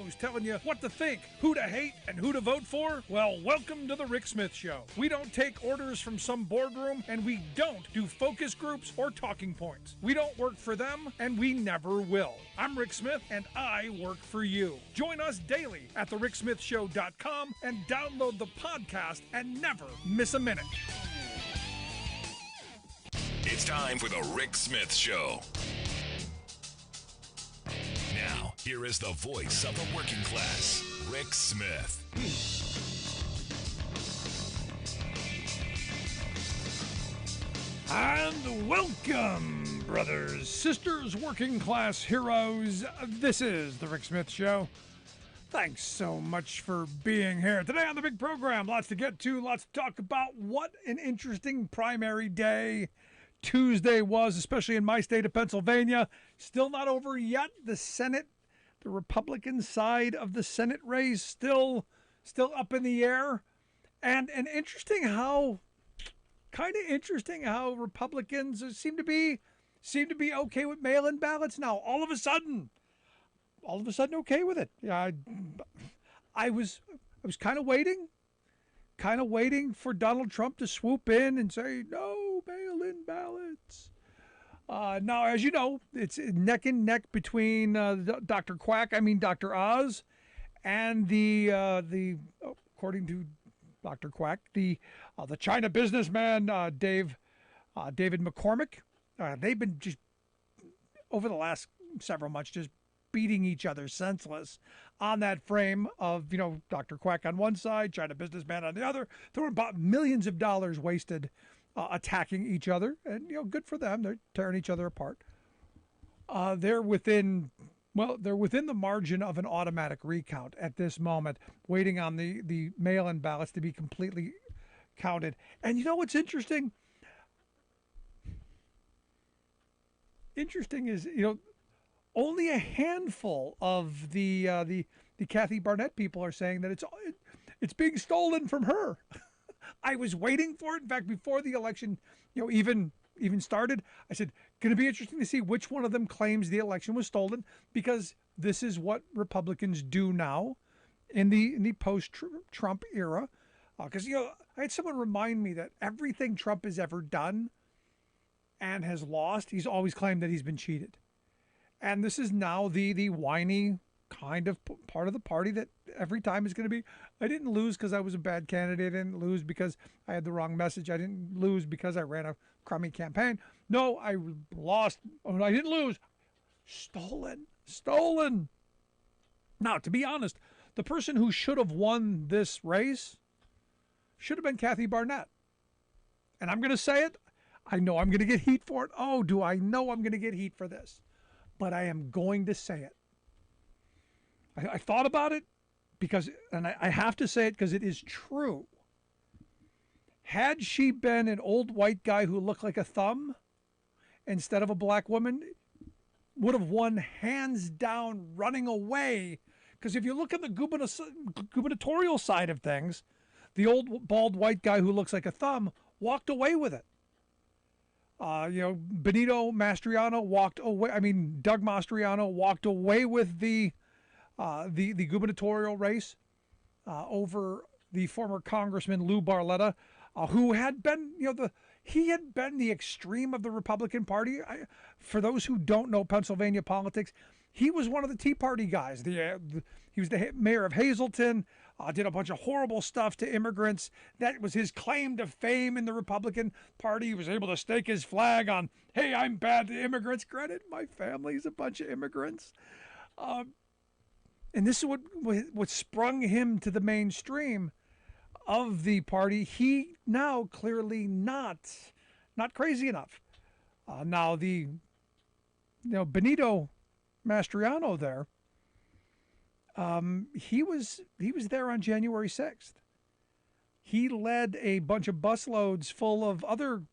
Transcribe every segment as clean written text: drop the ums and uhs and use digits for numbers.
shows telling you what to think, who to hate, and who to vote for? Well, welcome to The Rick Smith Show. We don't take orders from some boardroom, and we don't do focus groups or talking points. We don't work for them, and we never will. I'm Rick Smith, and I work for you. Join us daily at thericksmithshow.com and download the podcast and never miss a minute. It's time for The Rick Smith Show. Now, here is the voice of the working class, Rick Smith. And welcome, brothers, sisters, working class heroes. This is The Rick Smith Show. Thanks so much for being here. Today on the big program, lots to get to, lots to talk about. What an interesting primary day Tuesday was, especially in my state of Pennsylvania. Still not over yet. The Senate, the Republican side of the Senate race, still up in the air. And interesting how Republicans seem to be okay with mail-in ballots now. All of a sudden okay with it. Yeah, I was kind of waiting for Donald Trump to swoop in and say, no mail-in ballots. Now, as you know, it's neck and neck between Dr. Oz, and according to Dr. Quack, the China businessman, David McCormick. They've been just, over the last several months, just beating each other senseless on that frame of, Dr. Quack on one side, China businessman on the other. There were about millions of dollars wasted attacking each other, and good for them. They're tearing each other apart. They're within the margin of an automatic recount at this moment, waiting on the mail-in ballots to be completely counted. And you know what's interesting? Interesting is, only a handful of the Kathy Barnett people are saying that it's being stolen from her. I was waiting for it. In fact, before the election, even started, I said, going to be interesting to see which one of them claims the election was stolen, because this is what Republicans do now in the post-Trump era. Because I had someone remind me that everything Trump has ever done and has lost, he's always claimed that he's been cheated. And this is now the whiny kind of part of the party that every time is going to be, I didn't lose because I was a bad candidate. I didn't lose because I had the wrong message. I didn't lose because I ran a crummy campaign. No, I lost. Oh, I didn't lose. Stolen. Now, to be honest, the person who should have won this race should have been Kathy Barnett. And I'm going to say it. I know I'm going to get heat for it. Oh, do I know I'm going to get heat for this? But I am going to say it. I thought about it and I have to say it because it is true. Had she been an old white guy who looked like a thumb instead of a black woman, would have won hands down, running away. Because if you look at the gubernatorial side of things, the old bald white guy who looks like a thumb walked away with it. Benito Mastriano walked away. Doug Mastriano walked away with the gubernatorial race over the former Congressman Lou Barletta, who had been, he had been the extreme of the Republican Party. For those who don't know Pennsylvania politics, he was one of the Tea Party guys. He was the mayor of Hazleton, did a bunch of horrible stuff to immigrants. That was his claim to fame in the Republican Party. He was able to stake his flag on, hey, I'm bad to immigrants. Granted, my family's a bunch of immigrants. And this is what sprung him to the mainstream of the party. He now clearly not crazy enough. Now Benito Mastriano there, he was there on January 6th. He led a bunch of busloads full of other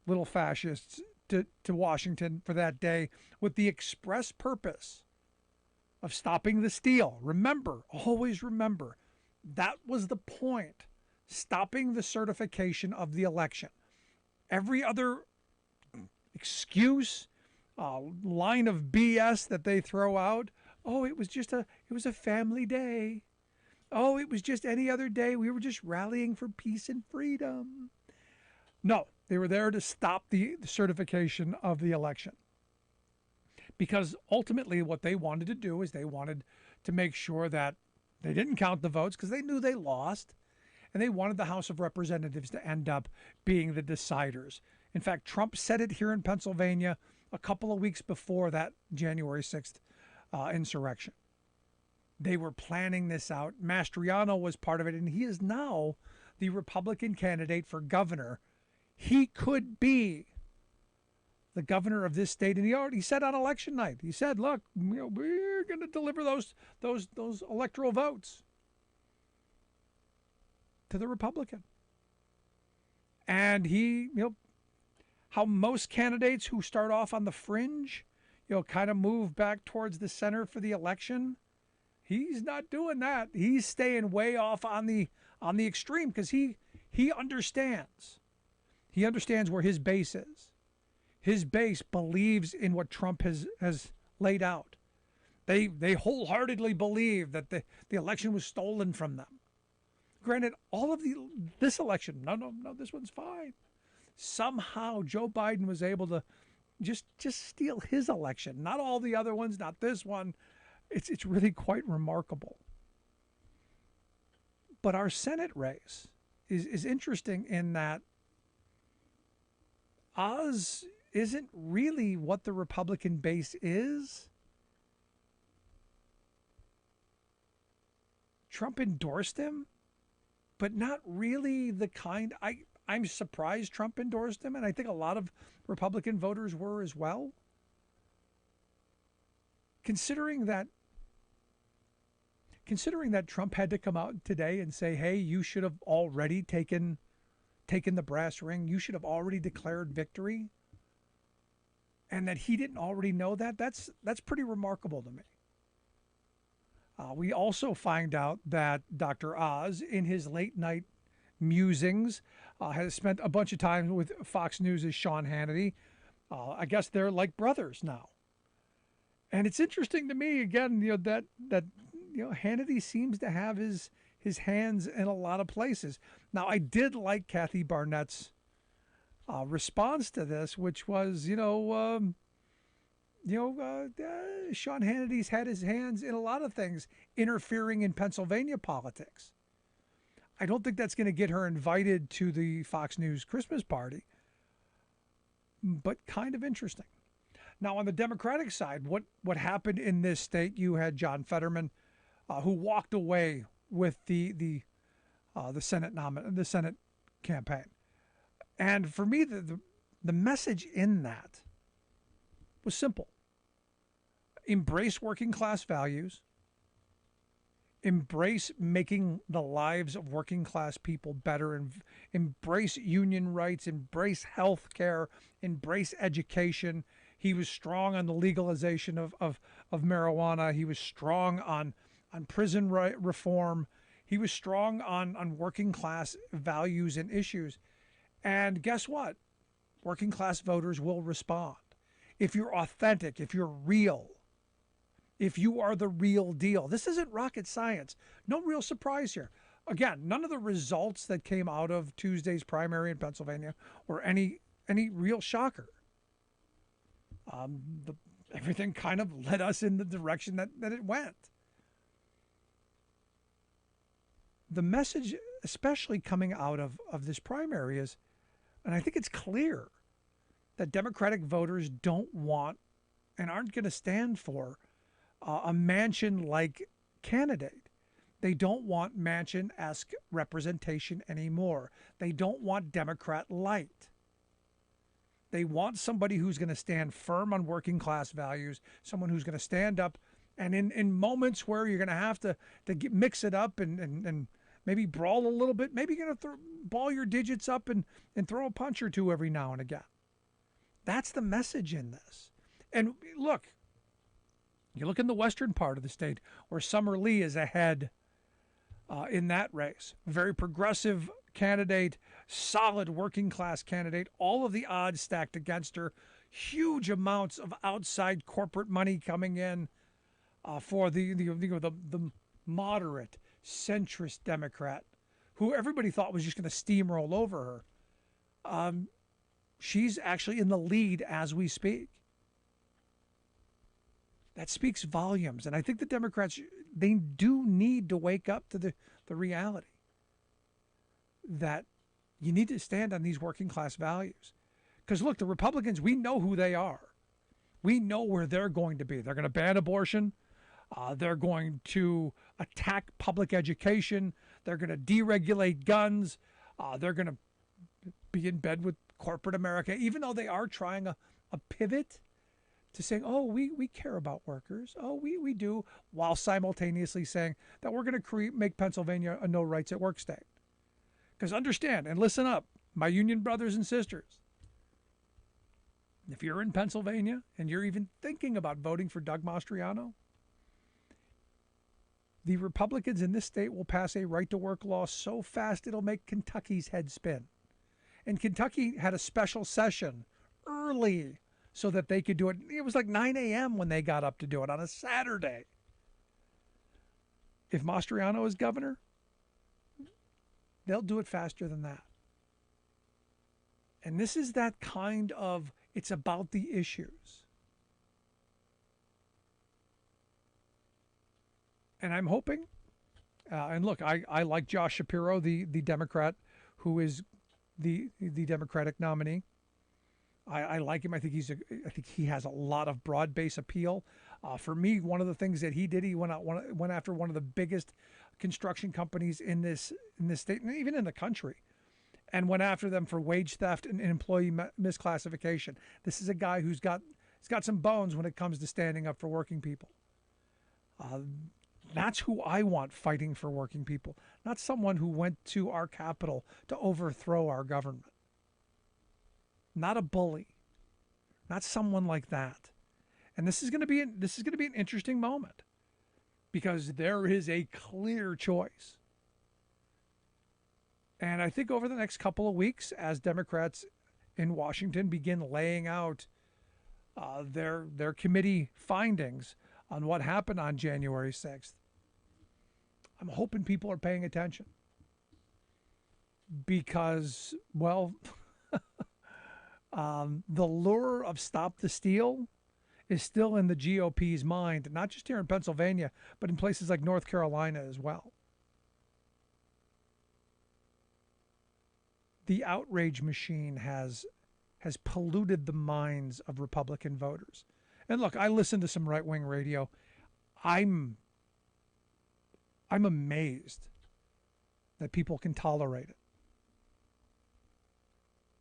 little fascists to Washington for that day with the express purpose of stopping the steal. Remember, always remember, that was the point. Stopping the certification of the election. Every other excuse, line of BS that they throw out, Oh, it was a family day. Oh, it was just any other day. We were just rallying for peace and freedom. No, they were there to stop the certification of the election. Because ultimately, what they wanted to do is they wanted to make sure that they didn't count the votes because they knew they lost. And they wanted the House of Representatives to end up being the deciders. In fact, Trump said it here in Pennsylvania a couple of weeks before that January 6th insurrection. They were planning this out. Mastriano was part of it, and he is now the Republican candidate for governor. He could be the governor of this state, and he already said on election night, he said, "Look, we're going to deliver those electoral votes to the Republican." And he, how most candidates who start off on the fringe, kind of move back towards the center for the election. He's not doing that. He's staying way off on the extreme because he understands. He understands where his base is. His base believes in what Trump has laid out. They wholeheartedly believe that the election was stolen from them. Granted, all of this election, no, this one's fine. Somehow Joe Biden was able to just steal his election, not all the other ones, not this one. It's really quite remarkable. But our Senate race is interesting in that Oz isn't really what the Republican base is. Trump endorsed him, but not really the kind. I'm surprised Trump endorsed him, and I think a lot of Republican voters were as well. Considering that Trump had to come out today and say, "Hey, you should have already taken the brass ring. You should have already declared victory," and that he didn't already know that. That's pretty remarkable to me. We also find out that Dr. Oz, in his late night musings, has spent a bunch of time with Fox News' Sean Hannity. I guess they're like brothers now. And it's interesting to me again, that Hannity seems to have his hands in a lot of places. Now, I did like Kathy Barnett's response to this, which was, Sean Hannity's had his hands in a lot of things, interfering in Pennsylvania politics. I don't think that's going to get her invited to the Fox News Christmas party, but kind of interesting. Now, on the Democratic side, what happened in this state? You had John Fetterman, who walked away with the Senate campaign, and for me, the message in that was simple: embrace working class values, embrace making the lives of working class people better, and embrace union rights, embrace health care, embrace education. He was strong on the legalization of marijuana. He was strong on prison reform. He was strong on working class values and issues. And guess what? Working class voters will respond. If you're authentic, if you're real, if you are the real deal. This isn't rocket science. No real surprise here. Again, none of the results that came out of Tuesday's primary in Pennsylvania were any real shocker. Everything kind of led us in the direction that it went. The message, especially coming out of this primary, is, and I think it's clear, that Democratic voters don't want and aren't going to stand for a Manchin-like candidate. They don't want Manchin-esque representation anymore. They don't want Democrat light. They want somebody who's going to stand firm on working class values, someone who's going to stand up, and in moments where you're going to have to mix it up and maybe brawl a little bit, maybe you're going to ball your digits up and throw a punch or two every now and again. That's the message in this. And look, you look in the western part of the state where Summer Lee is ahead in that race. Very progressive candidate, solid working class candidate, all of the odds stacked against her, huge amounts of outside corporate money coming in. for the moderate centrist Democrat, who everybody thought was just going to steamroll over her. She's actually in the lead as we speak. That speaks volumes. And I think the Democrats, they do need to wake up to the reality that you need to stand on these working class values. Because look, the Republicans, we know who they are. We know where they're going to be. They're going to ban abortion. They're going to attack public education. They're going to deregulate guns. They're going to be in bed with corporate America, even though they are trying a pivot to saying, oh, we care about workers. Oh, we do, while simultaneously saying that we're going to make Pennsylvania a no rights at work state. Because understand and listen up, my union brothers and sisters. If you're in Pennsylvania and you're even thinking about voting for Doug Mastriano, the Republicans in this state will pass a right-to-work law so fast it'll make Kentucky's head spin. And Kentucky had a special session early so that they could do it. It was like 9 a.m. when they got up to do it on a Saturday. If Mastriano is governor, they'll do it faster than that. And this is that kind of, it's about the issues. And I'm hoping, and look, I like Josh Shapiro, the Democrat who is the Democratic nominee. I like him. I think he has a lot of broad base appeal. For me, one of the things that he did, he went after one of the biggest construction companies in this state and even in the country, and went after them for wage theft and employee misclassification. This is a guy he's got some bones when it comes to standing up for working people. That's who I want fighting for working people, not someone who went to our capital to overthrow our government. Not a bully, not someone like that. And this is going to be an interesting moment because there is a clear choice. And I think over the next couple of weeks, as Democrats in Washington begin laying out their committee findings on what happened on January 6th, I'm hoping people are paying attention. Because, well, the lure of stop the steal is still in the GOP's mind, not just here in Pennsylvania, but in places like North Carolina as well. The outrage machine has polluted the minds of Republican voters. And look, I listen to some right-wing radio. I'm amazed that people can tolerate it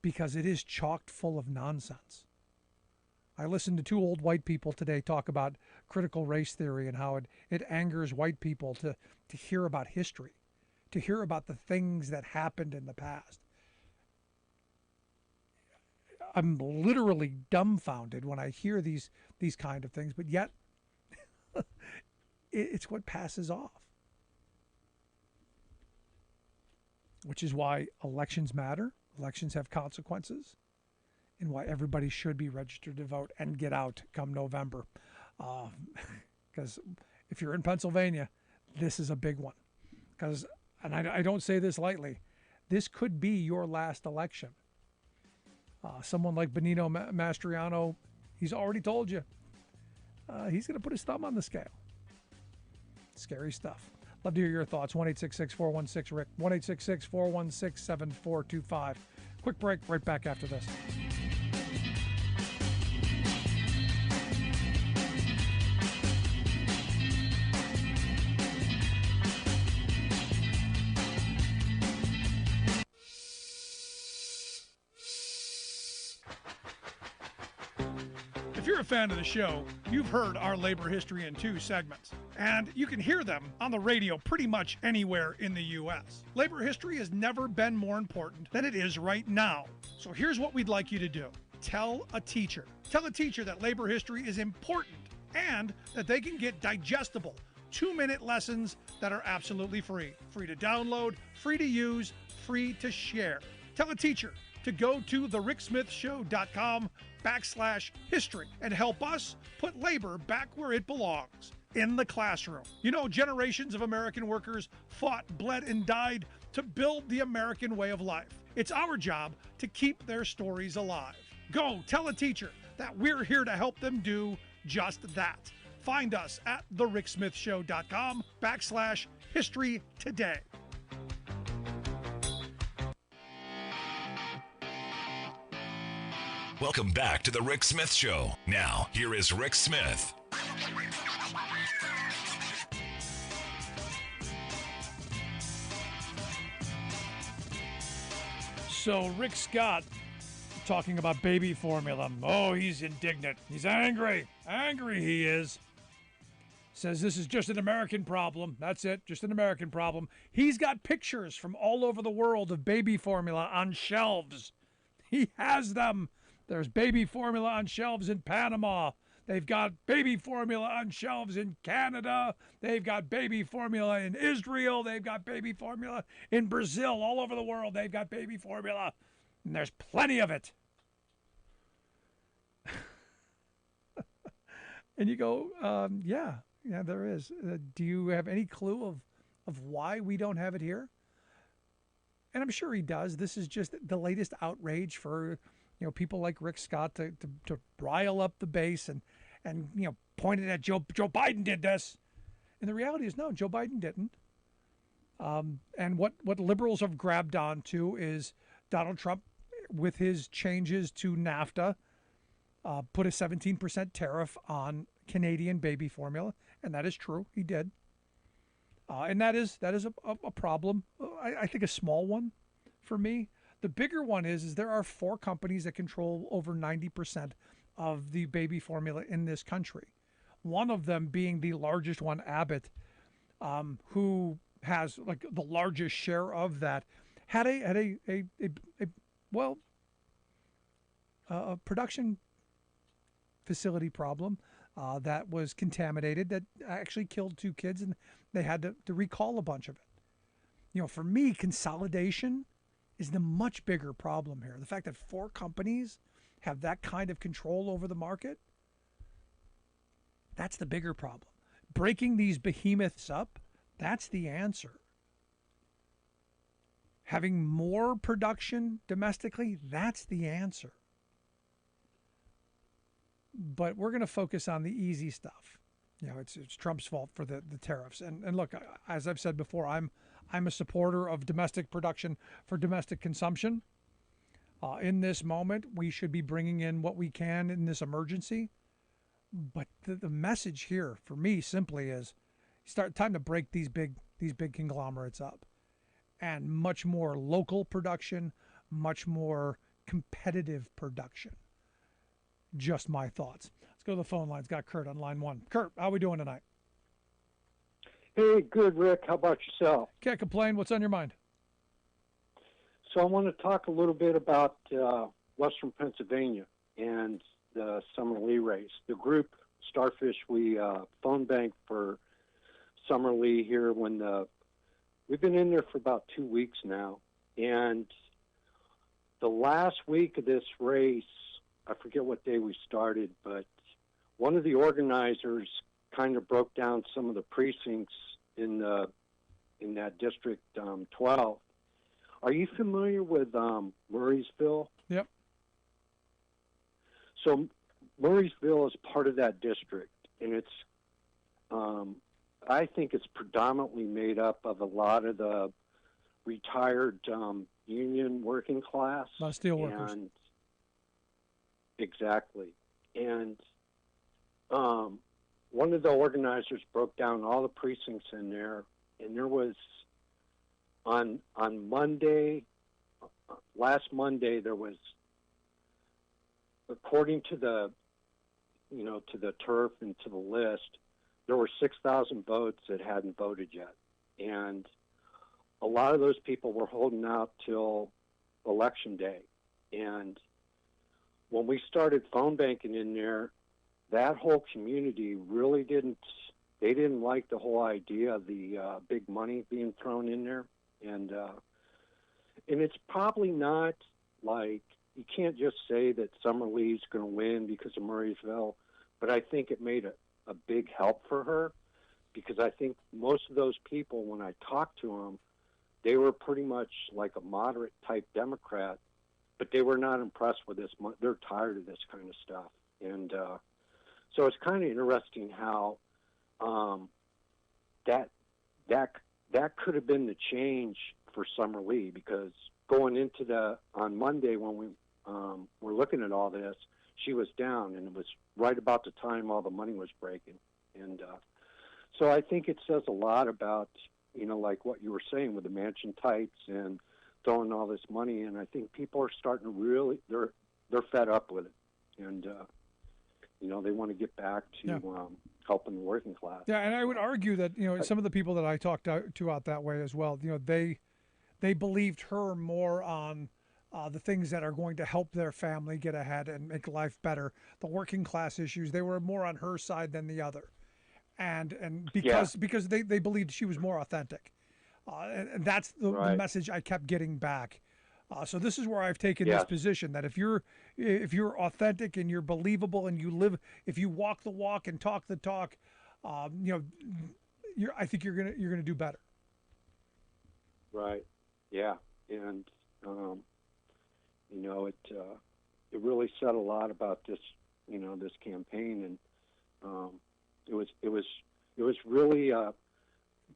because it is chocked full of nonsense. I listened to two old white people today talk about critical race theory and how it angers white people to hear about history, to hear about the things that happened in the past. I'm literally dumbfounded when I hear these kind of things, but yet it's what passes off. Which is why elections matter, elections have consequences, and why everybody should be registered to vote and get out come November. Because if you're in Pennsylvania, this is a big one. And I don't say this lightly, this could be your last election. Someone like Benito Mastriano, he's already told you he's going to put his thumb on the scale. Scary stuff. Love to hear your thoughts. 1-866-416-RICK. 1-866-416-7425. Quick break. Right back after this. If you're a fan of the show, you've heard our labor history in 2 segments, and you can hear them on the radio pretty much anywhere in the U.S. Labor history has never been more important than it is right now. So here's what we'd like you to do. Tell a teacher. Tell a teacher that labor history is important and that they can get digestible 2-minute lessons that are absolutely free. Free to download, free to use, free to share. Tell a teacher to go to thericksmithshow.com/history and help us put labor back where it belongs, in the classroom. You know, generations of American workers fought, bled, and died to build the American way of life. It's our job to keep their stories alive. Go tell a teacher that we're here to help them do just that. Find us at thericksmithshow.com/history today. Welcome back to the Rick Smith Show. Now, here is Rick Smith. So Rick Scott talking about baby formula. Oh, he's indignant. He's angry. Angry he is. Says this is just an American problem. That's it, just an American problem. He's got pictures from all over the world of baby formula on shelves. He has them. There's baby formula on shelves in Panama. They've got baby formula on shelves in Canada. They've got baby formula in Israel. They've got baby formula in Brazil. All over the world, they've got baby formula. And there's plenty of it. And you go, yeah, there is. Do you have any clue of why we don't have it here? And I'm sure he does. This is just the latest outrage for people like Rick Scott to rile up the base and point it at Joe Biden did this. And the reality is, no, Joe Biden didn't. And what liberals have grabbed onto is Donald Trump, with his changes to NAFTA, put a 17% tariff on Canadian baby formula, and that is true. He did. And that is a problem. I think a small one for me. The bigger one is there are 4 companies that control over 90% of the baby formula in this country. One of them being the largest one, Abbott, who has like the largest share of that, had a production facility problem that was contaminated that actually killed 2 kids, and they had to recall a bunch of it. For me, consolidation is the much bigger problem here. The fact that 4 companies have that kind of control over the market, that's the bigger problem. Breaking these behemoths up, that's the answer. Having more production domestically, that's the answer. But we're going to focus on the easy stuff. It's Trump's fault for the tariffs. And look, as I've said before, I'm a supporter of domestic production for domestic consumption. In this moment, we should be bringing in what we can in this emergency. But the message here for me simply is time to break these big conglomerates up, and much more local production, much more competitive production. Just my thoughts. Let's go to the phone lines. Got Kurt on line 1. Kurt, how are we doing tonight? Hey, good, Rick. How about yourself? Can't complain. What's on your mind? So I want to talk a little bit about Western Pennsylvania and the Summer Lee race. The group Starfish, we phone banked for Summer Lee here we've been in there for about 2 weeks now. And the last week of this race, I forget what day we started, but one of the organizers kind of broke down some of the precincts in that District 12. Are you familiar with Murraysville? Yep. So Murraysville is part of that district, and it's I think it's predominantly made up of a lot of the retired union working class. A lot of steel workers. Exactly. And one of the organizers broke down all the precincts in there, and there was on Monday, last Monday, there was, according to the turf and to the list, there were 6,000 votes that hadn't voted yet. And a lot of those people were holding out till Election Day. And when we started phone banking in there, that whole community really didn't like the whole idea of the big money being thrown in there. And it's probably not like, you can't just say that Summer Lee's going to win because of Murraysville, but I think it made a big help for her. because I think most of those people, when I talked to them, they were pretty much like a moderate type Democrat, but they were not impressed with this. They're tired of this kind of stuff. And so it's kind of interesting how that could have been the change for Summer Lee, because going into on Monday when we were looking at all this, she was down, and it was right about the time all the money was breaking. And so I think it says a lot about, like what you were saying with the mansion types and throwing all this money in. I think people are starting to really, they're fed up with it. And, they want to get back to helping the working class. Yeah, and I would argue that, some of the people that I talked to out that way as well, they believed her more on the things that are going to help their family get ahead and make life better. The working class issues, they were more on her side than the other. And because they believed she was more authentic. And that's the message I kept getting back. So this is where I've taken this position, that if you're authentic and you're believable and if you walk the walk and talk the talk, I think you're gonna do better. Right. Yeah. And it really said a lot about this this campaign, and it was really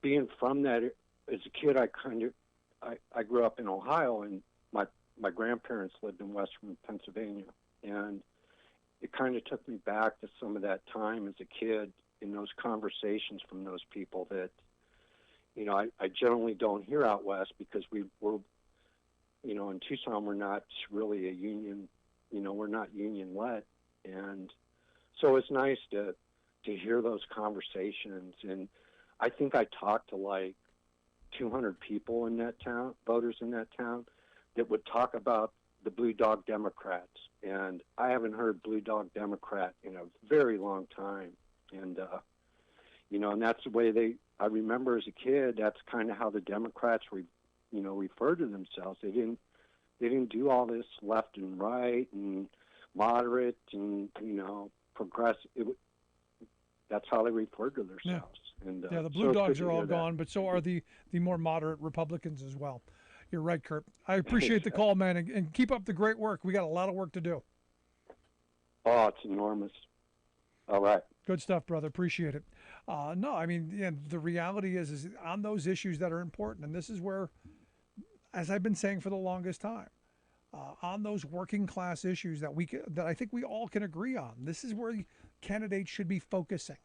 being from that. As a kid, I grew up in Ohio, and my grandparents lived in Western Pennsylvania, and it kind of took me back to some of that time as a kid in those conversations from those people that I generally don't hear out west, because we're in Tucson we're not really a union, we're not union led, and so it's nice to hear those conversations. And I think I talked to like 200 people in that town, voters in that town, that would talk about the Blue Dog Democrats. And I haven't heard Blue Dog Democrat in a very long time. And, and that's the way I remember as a kid, that's kind of how the Democrats refer to themselves. They didn't do all this left and right and moderate and, progressive. That's how they referred to themselves. Yeah. And, the Blue Dogs are all gone, but so are the more moderate Republicans as well. You're right, Kurt. I appreciate the call, man, and keep up the great work. We got a lot of work to do. Oh, it's enormous. All right. Good stuff, brother. Appreciate it. The reality is on those issues that are important, and this is where, as I've been saying for the longest time, on those working class issues that I think we all can agree on, this is where candidates should be focusing,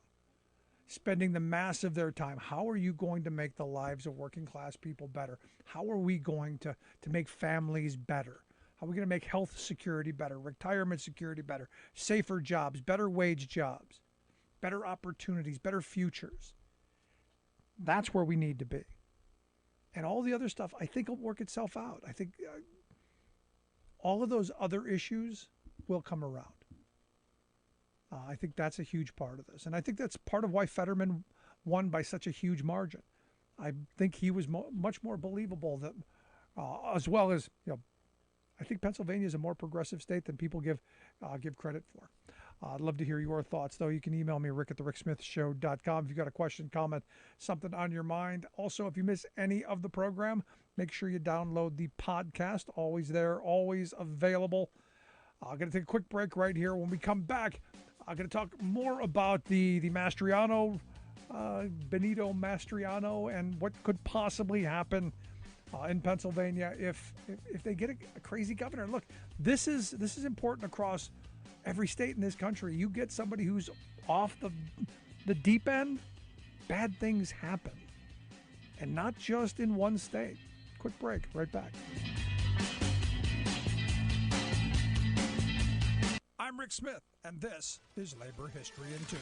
spending the mass of their time. How are you going to make the lives of working class people better? How are we going to make families better? How are we going to make health security better, retirement security better, safer jobs, better wage jobs, better opportunities, better futures? That's where we need to be. And all the other stuff, I think, will work itself out. I think all of those other issues will come around. I think that's a huge part of this. And I think that's part of why Fetterman won by such a huge margin. I think he was much more believable, that, as well as, I think Pennsylvania is a more progressive state than people give credit for. I'd love to hear your thoughts, though. You can email me, rick@thericksmithshow.com, if you've got a question, comment, something on your mind. Also, if you miss any of the program, make sure you download the podcast. Always there, always available. I'm going to take a quick break right here. When we come back, I'm going to talk more about the Mastriano, Benito Mastriano, and what could possibly happen in Pennsylvania if they get a crazy governor. Look, this is important across every state in this country. You get somebody who's off the deep end, bad things happen, and not just in one state. Quick break, right back. I'm Rick Smith, and this is Labor History in 2.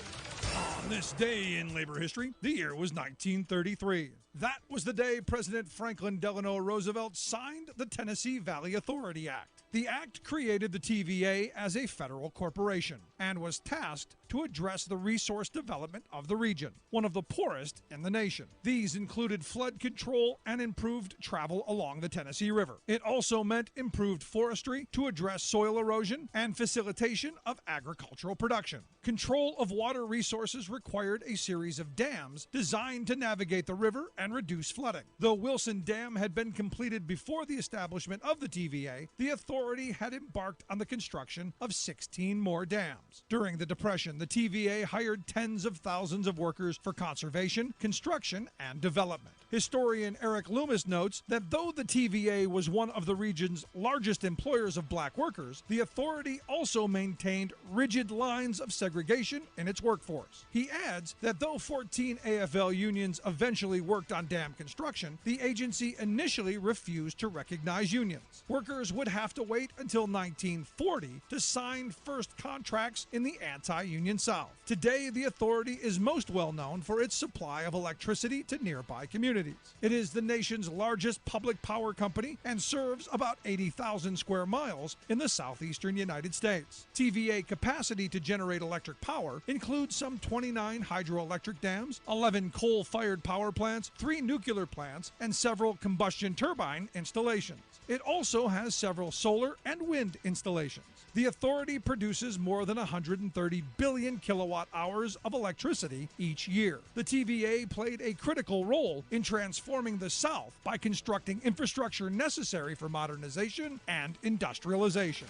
On this day in labor history, the year was 1933. That was the day President Franklin Delano Roosevelt signed the Tennessee Valley Authority Act. The act created the TVA as a federal corporation and was tasked to address the resource development of the region, one of the poorest in the nation. These included flood control and improved travel along the Tennessee River. It also meant improved forestry to address soil erosion and facilitation of agricultural production. Control of water resources required a series of dams designed to navigate the river and reduce flooding. Though Wilson Dam had been completed before the establishment of the TVA, the authority had embarked on the construction of 16 more dams. During the Depression, the TVA hired tens of thousands of workers for conservation, construction, and development. Historian Eric Loomis notes that though the TVA was one of the region's largest employers of black workers, the authority also maintained rigid lines of segregation in its workforce. He adds that though 14 AFL unions eventually worked on dam construction, the agency initially refused to recognize unions. Workers would have to wait until 1940 to sign first contracts in the anti-union South. Today, the authority is most well known for its supply of electricity to nearby communities. It is the nation's largest public power company and serves about 80,000 square miles in the southeastern United States. TVA capacity to generate electric power includes some 29 hydroelectric dams, 11 coal-fired power plants, 3 nuclear plants, and several combustion turbine installations. It also has several solar and wind installations. The authority produces more than 130 billion kilowatt hours of electricity each year. The TVA played a critical role in transforming the South by constructing infrastructure necessary for modernization and industrialization.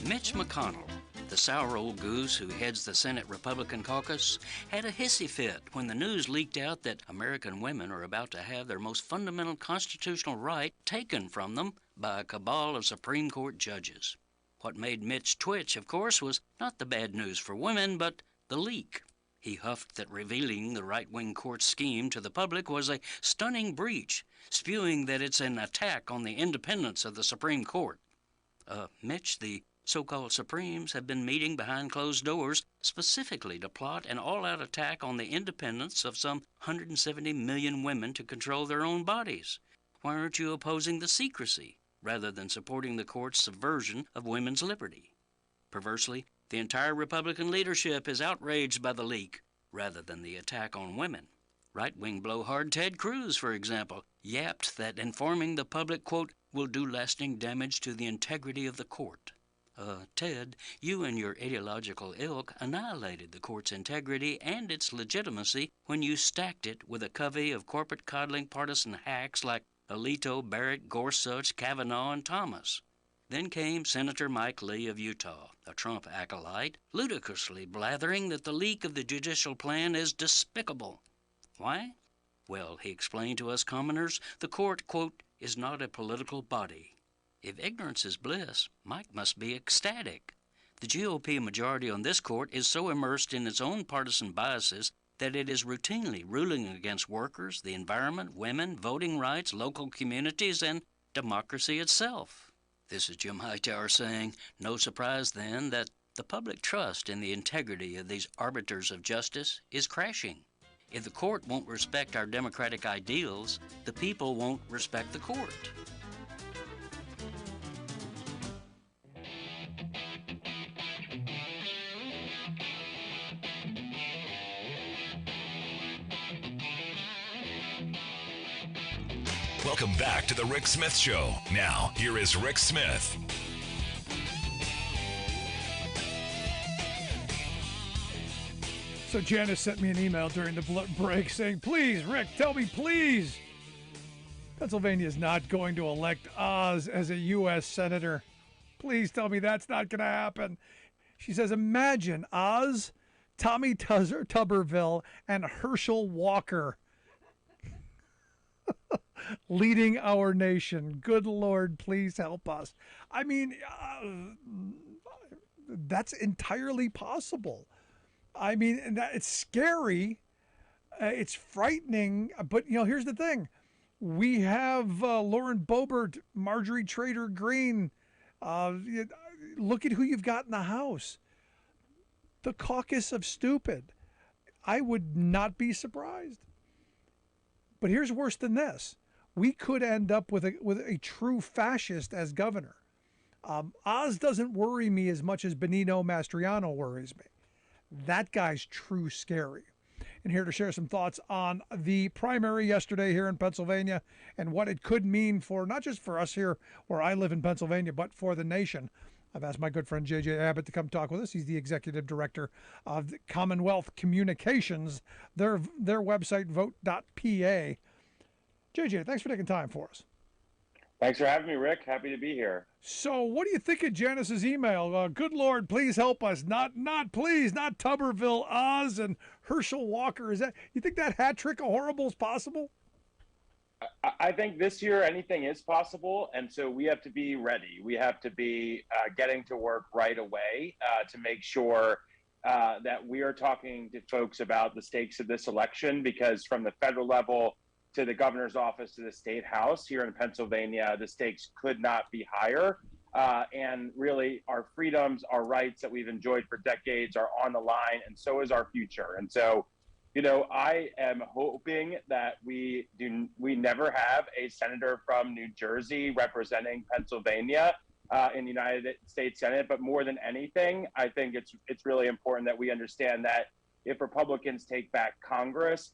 Mitch McConnell, the sour old goose who heads the Senate Republican caucus, had a hissy fit when the news leaked out that American women are about to have their most fundamental constitutional right taken from them by a cabal of Supreme Court judges. What made Mitch twitch, of course, was not the bad news for women, but the leak. He huffed that revealing the right-wing court's scheme to the public was a stunning breach, spewing that it's an attack on the independence of the Supreme Court. Mitch, the so-called Supremes have been meeting behind closed doors specifically to plot an all-out attack on the independence of some 170 million women to control their own bodies. Why aren't you opposing the secrecy rather than supporting the court's subversion of women's liberty? Perversely, the entire Republican leadership is outraged by the leak rather than the attack on women. Right-wing blowhard Ted Cruz, for example, yapped that informing the public, quote, will do lasting damage to the integrity of the court. Ted, you and your ideological ilk annihilated the court's integrity and its legitimacy when you stacked it with a covey of corporate-coddling partisan hacks like Alito, Barrett, Gorsuch, Kavanaugh, and Thomas. Then came Senator Mike Lee of Utah, a Trump acolyte, ludicrously blathering that the leak of the judicial plan is despicable. Why? Well, he explained to us commoners, the court, quote, is not a political body. If ignorance is bliss, Mike must be ecstatic. The GOP majority on this court is so immersed in its own partisan biases that it is routinely ruling against workers, the environment, women, voting rights, local communities, and democracy itself. This is Jim Hightower saying, no surprise then that the public trust in the integrity of these arbiters of justice is crashing. If the court won't respect our democratic ideals, the people won't respect the court. Welcome back to the Rick Smith Show. Now, here is Rick Smith. So Janice sent me an email during the break saying, please, Rick, tell me, please. Pennsylvania is not going to elect Oz as a U.S. Senator. Please tell me that's not going to happen. She says, imagine Oz, Tommy Tuberville, and Herschel Walker leading our nation. Good Lord, please help us. I mean, that's entirely possible. I mean, it's scary. It's frightening. But, here's the thing. We have Lauren Boebert, Marjorie Taylor Greene. Look at who you've got in the House. The caucus of stupid. I would not be surprised. But here's worse than this. we could end up with a true fascist as governor. Oz doesn't worry me as much as Benito Mastriano worries me. That guy's true scary. And here to share some thoughts on the primary yesterday here in Pennsylvania and what it could mean for not just for us here where I live in Pennsylvania, but for the nation. I've asked my good friend J.J. Abbott to come talk with us. He's the executive director of Commonwealth Communications, their website, vote.pa. J.J., thanks for taking time for us. Thanks for having me, Rick. Happy to be here. So, what do you think of Janice's email? Good Lord, please help us. Not Tuberville, Oz, and Herschel Walker. Is that, you think that hat trick of horrible is possible? I think this year anything is possible, and so we have to be ready. We have to be getting to work right away to make sure that we are talking to folks about the stakes of this election, because from the federal level to the governor's office to the state house here in Pennsylvania, the stakes could not be higher. And really, our freedoms, our rights that we've enjoyed for decades are on the line, and so is our future. And so, you know, I am hoping that we never have a senator from New Jersey representing Pennsylvania in the United States Senate. But more than anything, I think it's really important that we understand that if Republicans take back Congress,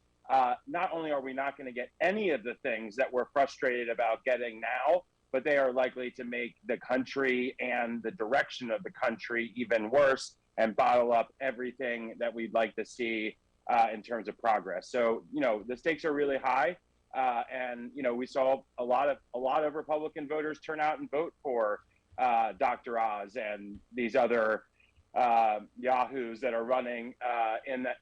not only are we not going to get any of the things that we're frustrated about getting now, but they are likely to make the country and the direction of the country even worse and bottle up everything that we'd like to see in terms of progress. So, you know, the stakes are really high. And, you know, we saw a lot of Republican voters turn out and vote for Dr. Oz and these other yahoos that are running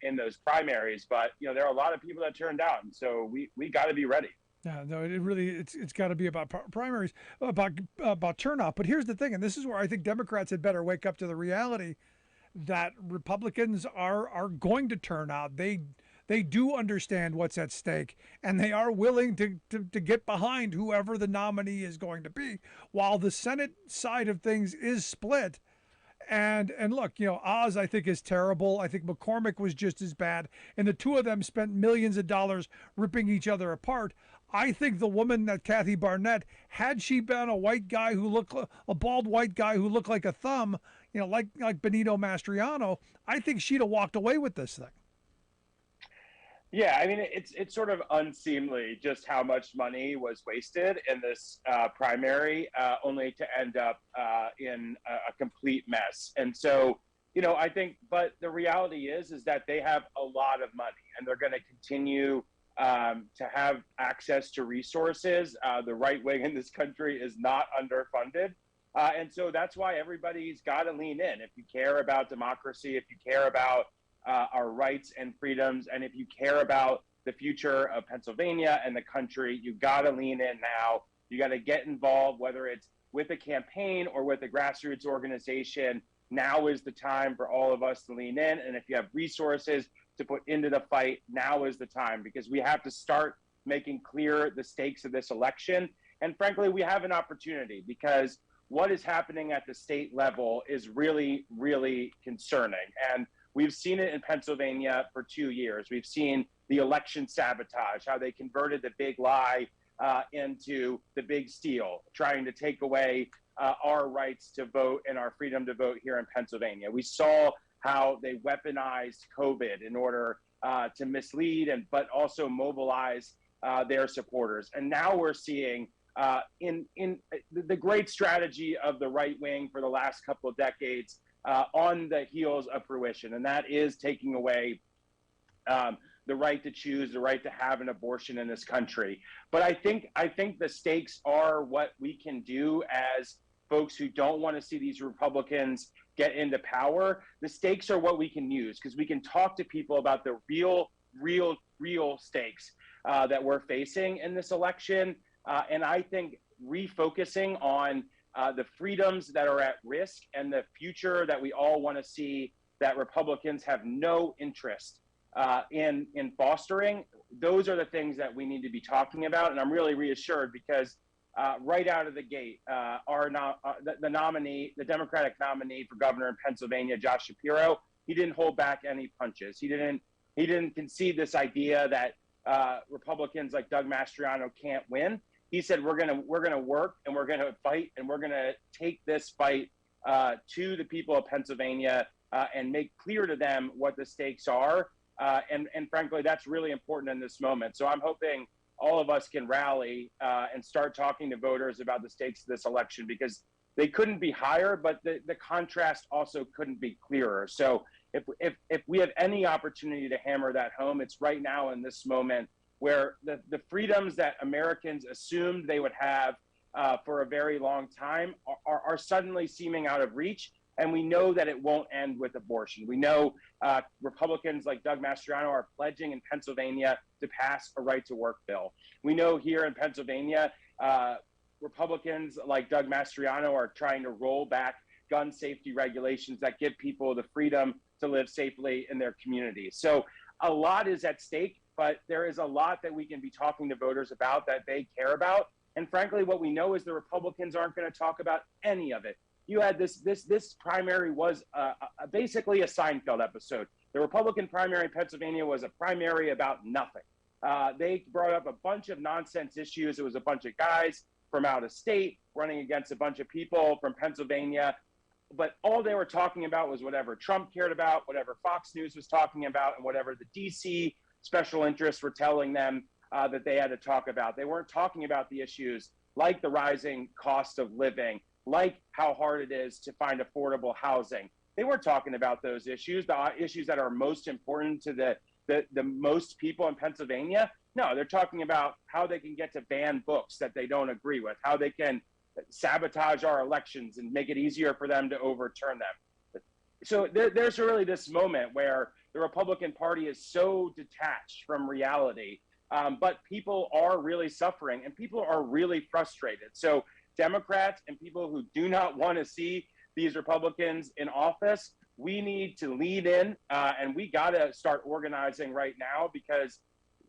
in those primaries. But, you know, there are a lot of people that turned out. And so we got to be ready. Yeah, no, it's got to be about primaries, about turnout. But here's the thing, and this is where I think Democrats had better wake up to the reality that Republicans are going to turn out. They do understand what's at stake, and they are willing to get behind whoever the nominee is going to be, while the Senate side of things is split. And look, you know, Oz, I think, is terrible. I think McCormick was just as bad. And the two of them spent millions of dollars ripping each other apart. I think the woman, that Kathy Barnett, had she been a white guy a bald white guy who looked like a thumb, you know, like Benito Mastriano, I think she'd have walked away with this thing. Yeah, I mean, it's sort of unseemly just how much money was wasted in this primary, only to end up in a complete mess. And so, you know, I think, but the reality is that they have a lot of money, and they're going to continue to have access to resources. The right wing in this country is not underfunded. And so that's why everybody's got to lean in. If you care about democracy, if you care about our rights and freedoms, and if you care about the future of Pennsylvania and the country, you've got to lean in now. You got to get involved, whether it's with a campaign or with a grassroots organization. Now is the time for all of us to lean in. And if you have resources to put into the fight, now is the time, because we have to start making clear the stakes of this election. And frankly, we have an opportunity, because what is happening at the state level is really, really concerning. And we've seen it in Pennsylvania for 2 years. We've seen the election sabotage, how they converted the big lie into the big steal, trying to take away our rights to vote and our freedom to vote here in Pennsylvania. We saw how they weaponized COVID in order to mislead but also mobilize their supporters. And now we're seeing in the great strategy of the right wing for the last couple of decades on the heels of fruition, and that is taking away the right to choose, the right to have an abortion in this country. But I think the stakes are what we can do as folks who don't want to see these Republicans get into power. The stakes are what we can use, because we can talk to people about the real stakes that we're facing in this election. And I think refocusing on the freedoms that are at risk and the future that we all want to see that Republicans have no interest in fostering, those are the things that we need to be talking about. And I'm really reassured, because right out of the gate, the nominee, the Democratic nominee for governor in Pennsylvania, Josh Shapiro, he didn't hold back any punches. He didn't concede this idea that Republicans like Doug Mastriano can't win. he said, we're gonna work and we're gonna fight and we're gonna take this fight to the people of Pennsylvania and make clear to them what the stakes are. And frankly, that's really important in this moment. So I'm hoping all of us can rally and start talking to voters about the stakes of this election, because they couldn't be higher, but the contrast also couldn't be clearer. So if we have any opportunity to hammer that home, it's right now in this moment, where the freedoms that Americans assumed they would have for a very long time are suddenly seeming out of reach. And we know that it won't end with abortion. We know Republicans like Doug Mastriano are pledging in Pennsylvania to pass a right to work bill. We know here in Pennsylvania, Republicans like Doug Mastriano are trying to roll back gun safety regulations that give people the freedom to live safely in their communities. So a lot is at stake, but there is a lot that we can be talking to voters about that they care about. And frankly, what we know is the Republicans aren't going to talk about any of it. You had this primary was basically a Seinfeld episode. The Republican primary in Pennsylvania was a primary about nothing. They brought up a bunch of nonsense issues. It was a bunch of guys from out of state running against a bunch of people from Pennsylvania. But all they were talking about was whatever Trump cared about, whatever Fox News was talking about, and whatever the DC special interests were telling them that they had to talk about. They weren't talking about the issues like the rising cost of living, like how hard it is to find affordable housing. They weren't talking about those issues, the issues that are most important to the most people in Pennsylvania. No, they're talking about how they can get to ban books that they don't agree with, how they can sabotage our elections and make it easier for them to overturn them. So there's really this moment where the Republican Party is so detached from reality, but people are really suffering and people are really frustrated. So Democrats and people who do not want to see these Republicans in office, we need to lead in and we got to start organizing right now, because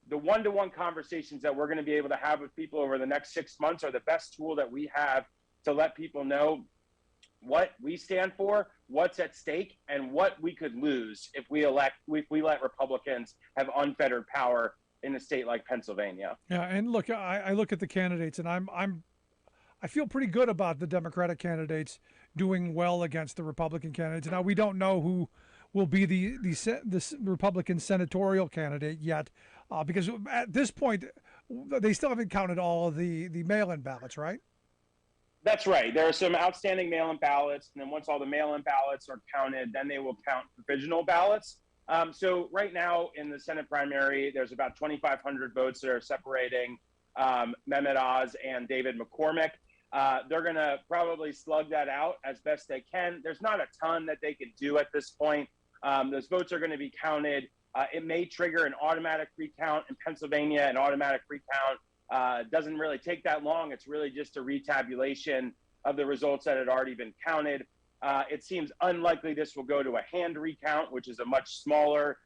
the one-to-one conversations that we're going to be able to have with people over the next 6 months are the best tool that we have to let people know what we stand for, what's at stake, and what we could lose if we let Republicans have unfettered power in a state like Pennsylvania. Yeah, and look, I look at the candidates, and I feel pretty good about the Democratic candidates doing well against the Republican candidates. Now, we don't know who will be the Republican senatorial candidate yet, because at this point, they still haven't counted all of the mail-in ballots, right? That's right. There are some outstanding mail-in ballots, and then once all the mail-in ballots are counted, then they will count provisional ballots. So right now in the Senate primary, there's about 2,500 votes that are separating Mehmet Oz and David McCormick. They're going to probably slug that out as best they can. There's not a ton that they can do at this point. Those votes are going to be counted. It may trigger an automatic recount in Pennsylvania. An automatic recount doesn't really take that long. It's really just a retabulation of the results that had already been counted. It seems unlikely this will go to a hand recount, which is a much smaller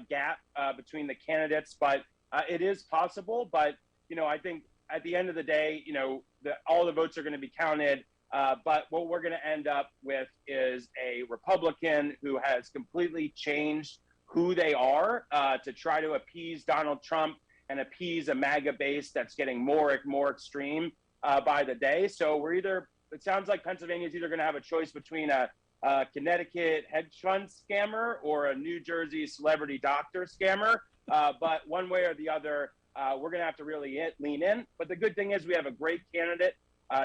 gap between the candidates, but it is possible. But, I think at the end of the day, all the votes are going to be counted. But what we're going to end up with is a Republican who has completely changed who they are to try to appease Donald Trump and appease a MAGA base that's getting more and more extreme by the day. So it sounds like Pennsylvania is either going to have a choice between a Connecticut hedge fund scammer or a New Jersey celebrity doctor scammer. But one way or the other, we're going to have to really lean in. But the good thing is we have a great candidate,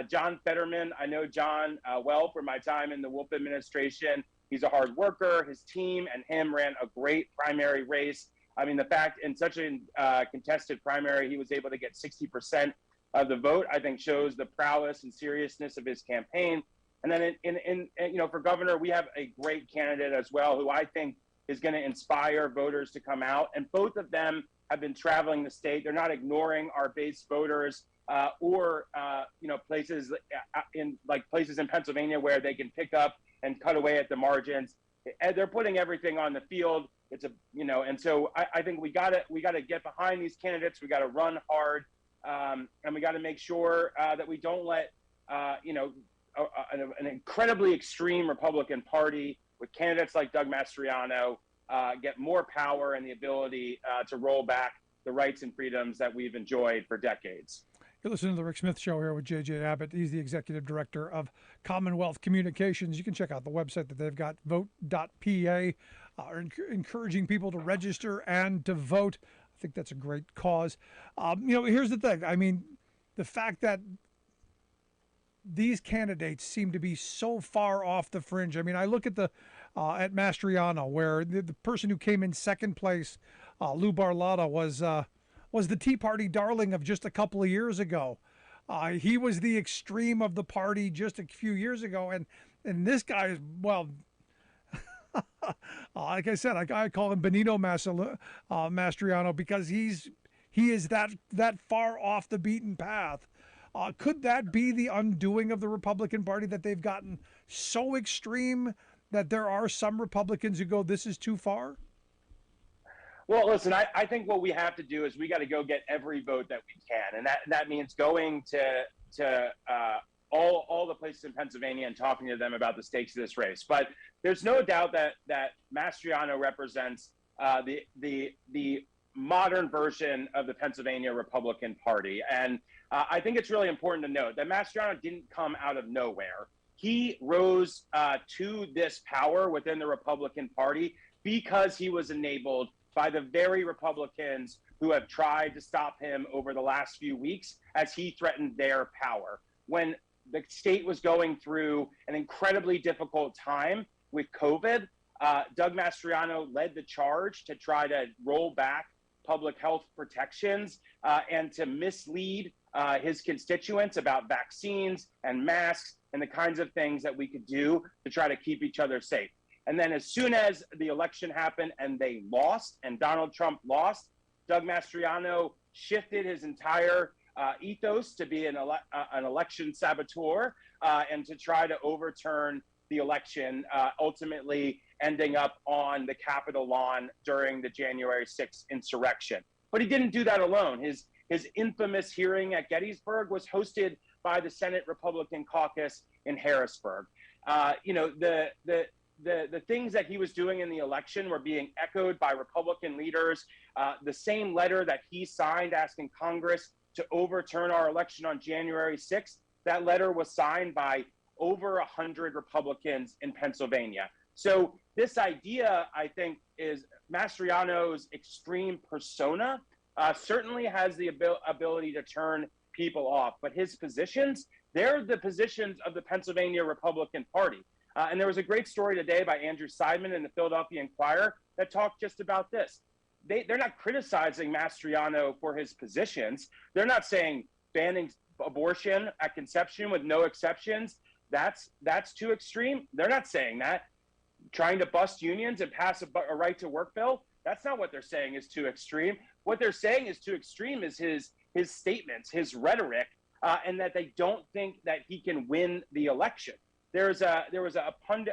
John Fetterman. I know John well from my time in the Wolf administration. He's a hard worker. His team and him ran a great primary race. I mean, the fact in such a contested primary, he was able to get 60% of the vote, I think shows the prowess and seriousness of his campaign. And then for governor, we have a great candidate as well, who I think is going to inspire voters to come out. And both of them have been traveling the state. They're not ignoring our base voters or places in Pennsylvania where they can pick up and cut away at the margins. And they're putting everything on the field. And so I think we gotta get behind these candidates. We gotta run hard, and we gotta make sure that we don't let an incredibly extreme Republican Party with candidates like Doug Mastriano get more power and the ability to roll back the rights and freedoms that we've enjoyed for decades. You're listening to the Rick Smith Show here with J.J. Abbott. He's the executive director of Commonwealth Communications. You can check out the website that they've got, vote.pa, encouraging people to register and to vote. I think that's a great cause. Here's the thing. I mean, the fact that these candidates seem to be so far off the fringe. I mean, I look at at Mastriano, where the person who came in second place, Lou Barlotta, was the Tea Party darling of just a couple of years ago. He was the extreme of the party just a few years ago, and this guy is, well, like I said, I call him Benito Mastriano, because he is that far off the beaten path. Could that be the undoing of the Republican Party, that they've gotten so extreme that there are some Republicans who go, this is too far? Well, listen, I think what we have to do is we got to go get every vote that we can. And that means going to all the places in Pennsylvania and talking to them about the stakes of this race. But there's no doubt that Mastriano represents the modern version of the Pennsylvania Republican Party. And I think it's really important to note that Mastriano didn't come out of nowhere. He rose to this power within the Republican Party because he was enabled by the very Republicans who have tried to stop him over the last few weeks as he threatened their power. When the state was going through an incredibly difficult time with COVID, Doug Mastriano led the charge to try to roll back public health protections and to mislead his constituents about vaccines and masks and the kinds of things that we could do to try to keep each other safe. And then as soon as the election happened and they lost, and Donald Trump lost, Doug Mastriano shifted his entire ethos to be an election saboteur and to try to overturn the election, ultimately ending up on the Capitol lawn during the January 6th insurrection. But he didn't do that alone. His infamous hearing at Gettysburg was hosted by the Senate Republican caucus in Harrisburg. The things that he was doing in the election were being echoed by Republican leaders. The same letter that he signed asking Congress to overturn our election on January 6th, that letter was signed by over 100 Republicans in Pennsylvania. So this idea, I think, is Mastriano's extreme persona certainly has the ability to turn people off. But his positions, they're the positions of the Pennsylvania Republican Party. And there was a great story today by Andrew Seidman in the Philadelphia Inquirer that talked just about this. They're not criticizing Mastriano for his positions. They're not saying banning abortion at conception with no exceptions, that's too extreme. They're not saying that. Trying to bust unions and pass a right to work bill, that's not what they're saying is too extreme. What they're saying is too extreme is his statements, his rhetoric, and that they don't think that he can win the election. There was a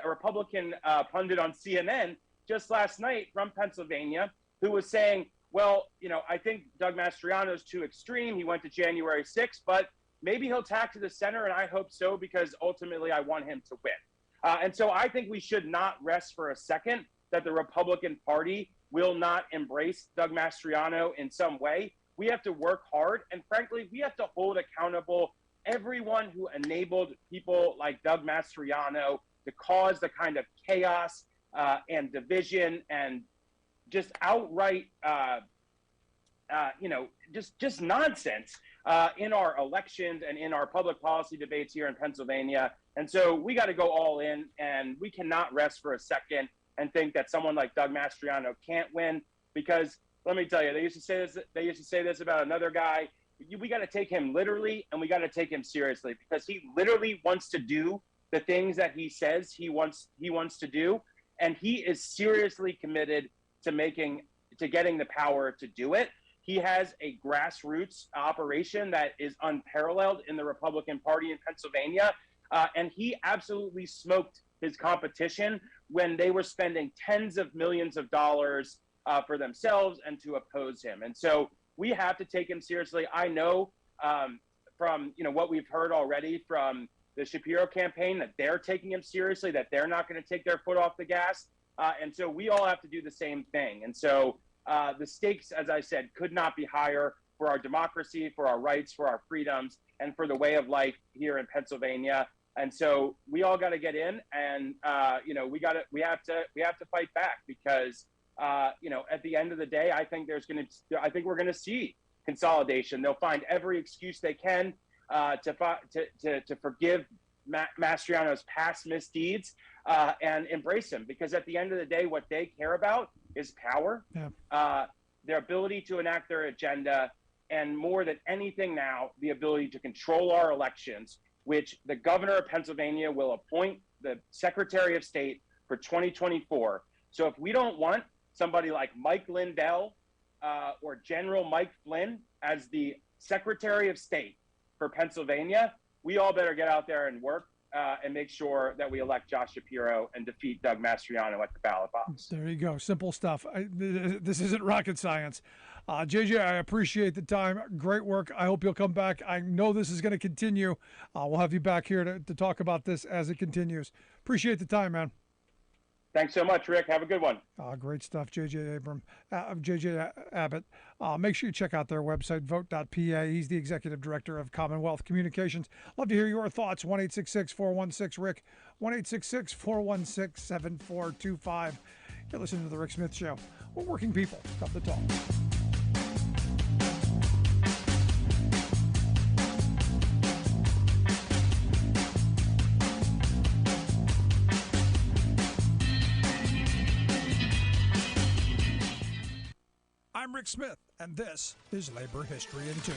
Republican pundit on CNN just last night from Pennsylvania who was saying, well, I think Doug Mastriano is too extreme. He went to January 6th, but maybe he'll tack to the center, and I hope so, because ultimately I want him to win. And so I think we should not rest for a second that the Republican Party will not embrace Doug Mastriano in some way. We have to work hard, and frankly, we have to hold accountable everyone who enabled people like Doug Mastriano to cause the kind of chaos and division and just outright, just nonsense in our elections and in our public policy debates here in Pennsylvania. And so we got to go all in, and we cannot rest for a second and think that someone like Doug Mastriano can't win, because let me tell you, they used to say this about another guy. We got to take him literally, and we got to take him seriously, because he literally wants to do the things that he says he wants to do, and he is seriously committed to getting the power to do it. He has a grassroots operation that is unparalleled in the Republican Party in Pennsylvania, and he absolutely smoked his competition when they were spending tens of millions of dollars for themselves and to oppose him. And so we have to take him seriously. I know from what we've heard already from the Shapiro campaign that they're taking him seriously, that they're not going to take their foot off the gas. And so we all have to do the same thing. And so the stakes, as I said, could not be higher. for our democracy, for our rights, for our freedoms, and for the way of life here in Pennsylvania. And so we all got to get in, and we have to fight back because at the end of the day, I think we're going to see consolidation. They'll find every excuse they can to forgive Mastriano's past misdeeds and embrace him, because at the end of the day, what they care about is power, their ability to enact their agenda, and more than anything now, the ability to control our elections, which the governor of Pennsylvania will appoint the Secretary of State for 2024. So if we don't want somebody like Mike Lindell or General Mike Flynn as the Secretary of State for Pennsylvania, we all better get out there and work and make sure that we elect Josh Shapiro and defeat Doug Mastriano at the ballot box. There you go. Simple stuff. This isn't rocket science. JJ, I appreciate the time. Great work. I hope you'll come back. I know this is going to continue. We'll have you back here to talk about this as it continues. Appreciate the time, man. Thanks so much, Rick. Have a good one. Great stuff, JJ Abbott. Make sure you check out their website, vote.pa. He's the executive director of Commonwealth Communications. Love to hear your thoughts. 1-866-416-RICK, 1-866-416-7425. You're listening to The Rick Smith Show. We're working people. Come to talk. I'm Rick Smith, and this is Labor History in 2.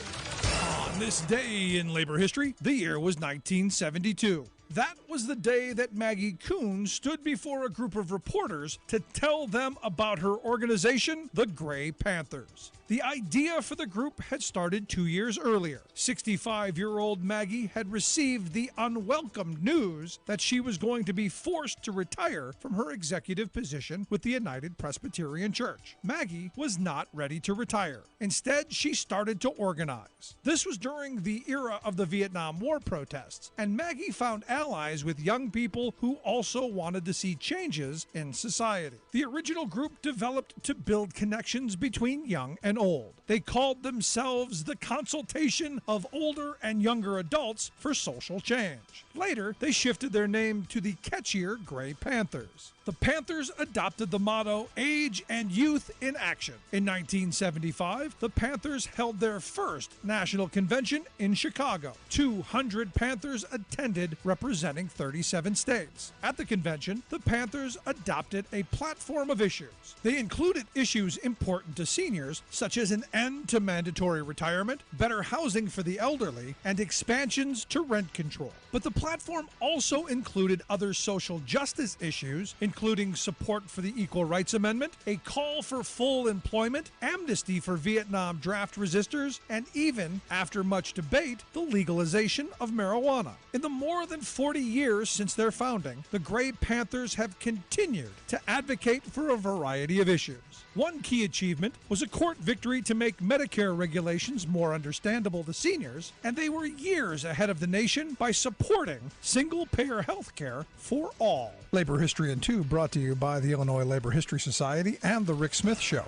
On this day in labor history, the year was 1972. That was the day that Maggie Kuhn stood before a group of reporters to tell them about her organization, the Gray Panthers. The idea for the group had started 2 years earlier. 65-year-old Maggie had received the unwelcome news that she was going to be forced to retire from her executive position with the United Presbyterian Church. Maggie was not ready to retire. Instead, she started to organize. This was during the era of the Vietnam War protests, and Maggie found allies with young people who also wanted to see changes in society. The original group developed to build connections between young and old. They called themselves the Consultation of Older and Younger Adults for Social Change. Later, they shifted their name to the catchier Gray Panthers. The Panthers adopted the motto, Age and Youth in Action. In 1975, the Panthers held their first national convention in Chicago. 200 Panthers attended, representing 37 states. At the convention, the Panthers adopted a platform of issues. They included issues important to seniors, such as an end to mandatory retirement, better housing for the elderly, and expansions to rent control. But the platform also included other social justice issues, including support for the Equal Rights Amendment, a call for full employment, amnesty for Vietnam draft resistors, and even, after much debate, the legalization of marijuana. In the more than 40 years since their founding, the Gray Panthers have continued to advocate for a variety of issues. One key achievement was a court victory to make Medicare regulations more understandable to seniors, and they were years ahead of the nation by supporting single-payer health care for all. Labor History in 2 brought to you by the Illinois Labor History Society and The Rick Smith Show.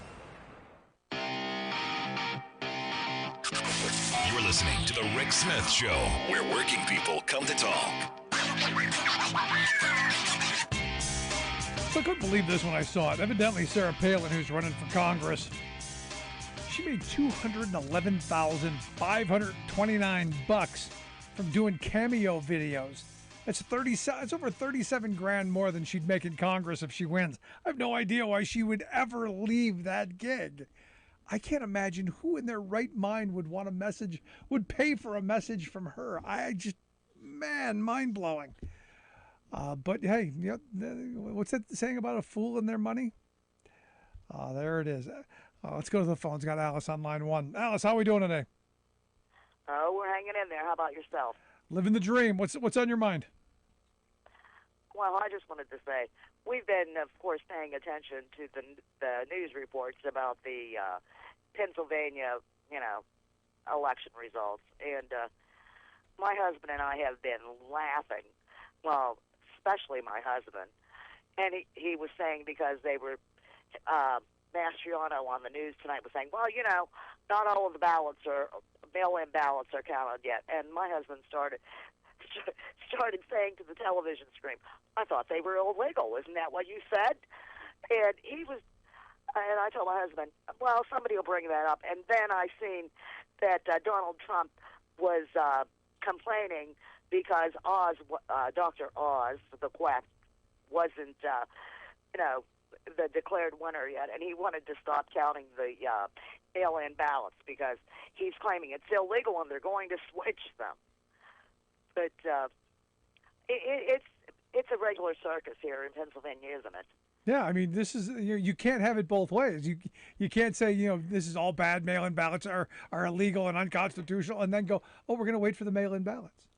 You're listening to The Rick Smith Show, where working people come to talk. So I couldn't believe this when I saw it. Evidently, Sarah Palin, who's running for Congress, she made $211,529 from doing cameo videos. It's over 37 grand more than she'd make in Congress if she wins. I have no idea why she would ever leave that gig. I can't imagine who in their right mind would pay for a message from her. Mind blowing. But hey, what's that saying about a fool and their money? There it is. Let's go to the phones. Got Alice on line 1. Alice, how are we doing today? Oh, we're hanging in there. How about yourself? Living the dream. What's on your mind? Well, I just wanted to say we've been, of course, paying attention to the news reports about the Pennsylvania, election results, and my husband and I have been laughing. Well, especially my husband, and he was saying, because they were Mastriano on the news tonight was saying, well, not all of the ballots are mail-in ballots are counted yet. And my husband started saying to the television screen, "I thought they were illegal. Isn't that what you said?" And I told my husband, "Well, somebody will bring that up." And then I seen that Donald Trump was complaining because Dr. Oz, the quack, wasn't, the declared winner yet, and he wanted to stop counting the mail-in ballots because he's claiming it's illegal and they're going to switch them. But it's a regular circus here in Pennsylvania, isn't it? Yeah, I mean, this is you can't have it both ways. You can't say this is all bad. Mail-in ballots are illegal and unconstitutional, and then go, oh, we're going to wait for the mail-in ballots.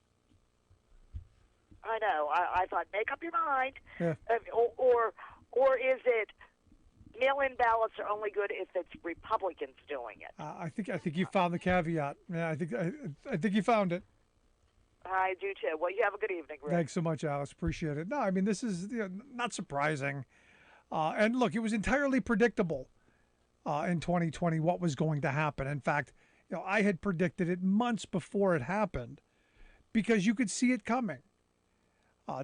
I know. I thought, make up your mind. Yeah. Or is it mail-in ballots are only good if it's Republicans doing it? I think you found the caveat. Yeah, I think you found it. I do too. Well, you have a good evening, Rick. Thanks so much, Alice. Appreciate it. No, I mean, this is not surprising. And look, it was entirely predictable in 2020 what was going to happen. In fact, I had predicted it months before it happened because you could see it coming.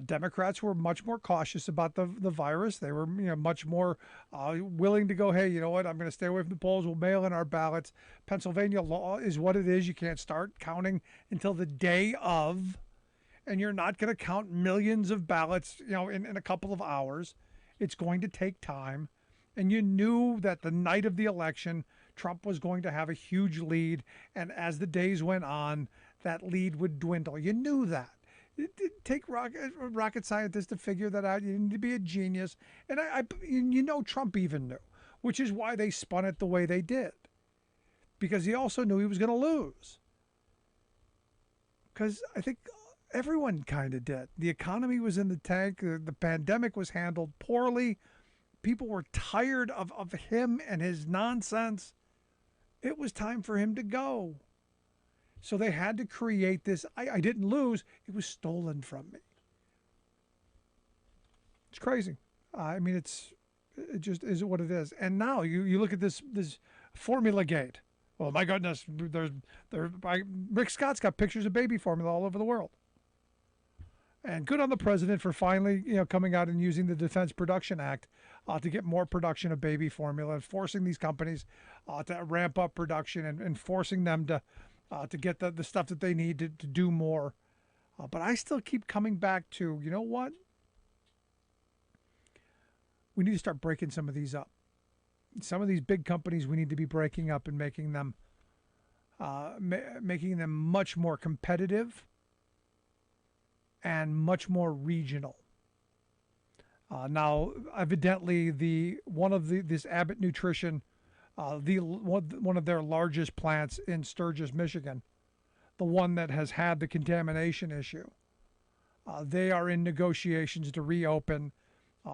Democrats were much more cautious about the virus. They were much more willing to go, hey, you know what, I'm going to stay away from the polls. We'll mail in our ballots. Pennsylvania law is what it is. You can't start counting until the day of, and you're not going to count millions of ballots in a couple of hours. It's going to take time. And you knew that the night of the election, Trump was going to have a huge lead. And as the days went on, that lead would dwindle. You knew that. It didn't take rocket scientists to figure that out. You need to be a genius. And Trump even knew, which is why they spun it the way they did. Because he also knew he was going to lose. Because I think everyone kind of did. The economy was in the tank. The pandemic was handled poorly. People were tired of him and his nonsense. It was time for him to go. So they had to create this. I didn't lose. It was stolen from me. It's crazy. I mean, it just is what it is. And now you look at this formula gate. Well, my goodness, Rick Scott's got pictures of baby formula all over the world. And good on the president for finally, coming out and using the Defense Production Act to get more production of baby formula and forcing these companies to ramp up production and forcing them to get the stuff that they need to do more. But I still keep coming back to, you know what? We need to start breaking some of these up. Some of these big companies we need to be breaking up and making them much more competitive and much more regional. Now, evidently, this Abbott Nutrition, one of their largest plants in Sturgis, Michigan, the one that has had the contamination issue, they are in negotiations to reopen.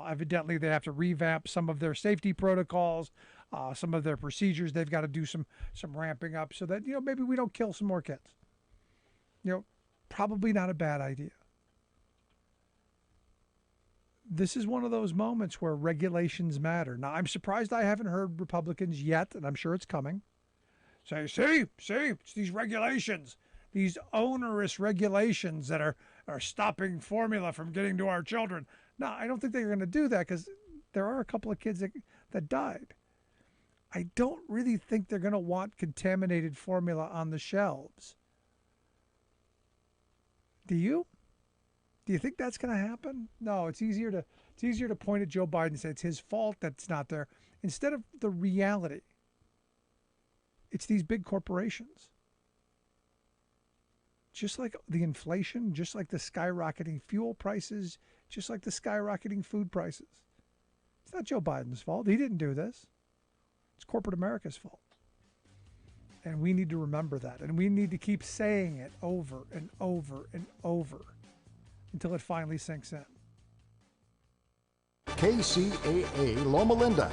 Evidently, they have to revamp some of their safety protocols, some of their procedures. They've got to do some ramping up so that maybe we don't kill some more kids. Probably not a bad idea. This is one of those moments where regulations matter. Now, I'm surprised I haven't heard Republicans yet, and I'm sure it's coming, say, see, it's these regulations, these onerous regulations that are stopping formula from getting to our children. No, I don't think they're going to do that because there are a couple of kids that died. I don't really think they're going to want contaminated formula on the shelves. Do you? Do you think that's going to happen? No, it's easier to point at Joe Biden and say it's his fault that's not there, instead of the reality. It's these big corporations. Just like the inflation, just like the skyrocketing fuel prices, just like the skyrocketing food prices. It's not Joe Biden's fault. He didn't do this. It's corporate America's fault. And we need to remember that. And we need to keep saying it over and over and over until it finally sinks in. KCAA Loma Linda.